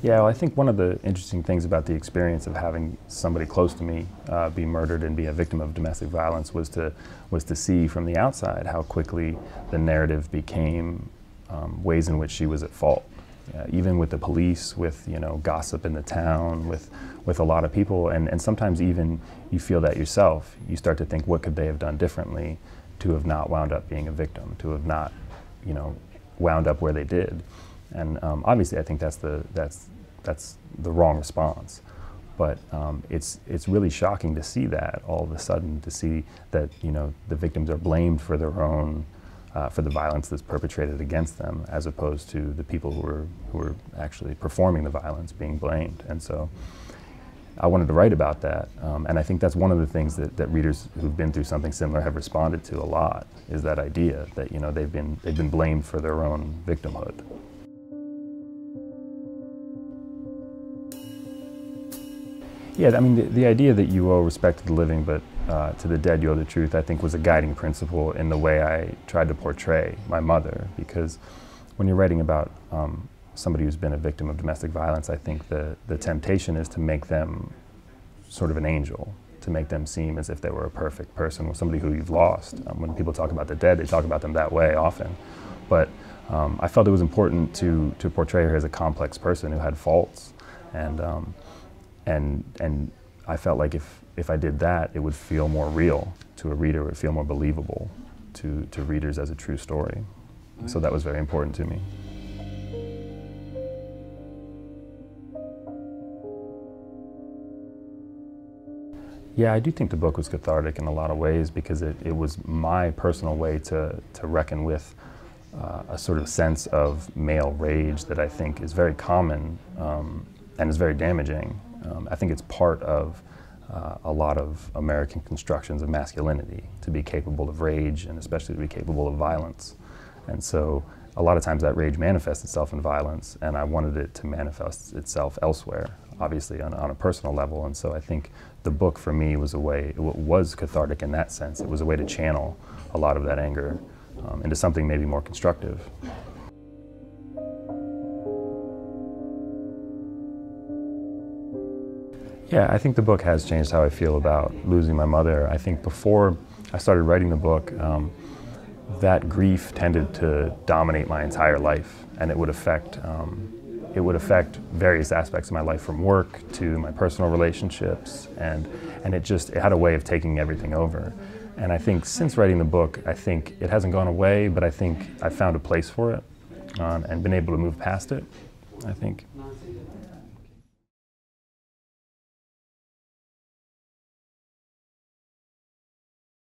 Yeah, well, I think one of the interesting things about the experience of having somebody close to me be murdered and be a victim of domestic violence was to see from the outside how quickly the narrative became ways in which she was at fault. Even with the police, with gossip in the town, with a lot of people, and sometimes even you feel that yourself. You start to think, what could they have done differently to have not wound up being a victim, to have not wound up where they did. And obviously, I think that's the wrong response. But it's really shocking to see that all of a sudden, to see that the victims are blamed for their own for the violence that's perpetrated against them, as opposed to the people who are actually performing the violence being blamed. And so I wanted to write about that, and I think that's one of the things that readers who've been through something similar have responded to a lot, is that idea that they've been blamed for their own victimhood. Yeah, I mean, the idea that you owe respect to the living, but to the dead you owe the truth, I think was a guiding principle in the way I tried to portray my mother. Because when you're writing about somebody who's been a victim of domestic violence, I think the temptation is to make them sort of an angel, to make them seem as if they were a perfect person, or somebody who you've lost. When people talk about the dead, they talk about them that way often. But I felt it was important to portray her as a complex person who had faults. And I felt like if I did that, it would feel more real to a reader, it would feel more believable to readers as a true story. So that was very important to me. Yeah, I do think the book was cathartic in a lot of ways, because it was my personal way to reckon with a sort of sense of male rage that I think is very common and is very damaging. I think it's part of a lot of American constructions of masculinity, to be capable of rage and especially to be capable of violence. And so a lot of times that rage manifests itself in violence, and I wanted it to manifest itself elsewhere, obviously on a personal level. And so I think the book for me was was cathartic in that sense. It was a way to channel a lot of that anger into something maybe more constructive. Yeah, I think the book has changed how I feel about losing my mother. I think before I started writing the book, that grief tended to dominate my entire life, and it would affect various aspects of my life, from work to my personal relationships, and it had a way of taking everything over. And I think since writing the book, I think it hasn't gone away, but I think I've found a place for it and been able to move past it, I think.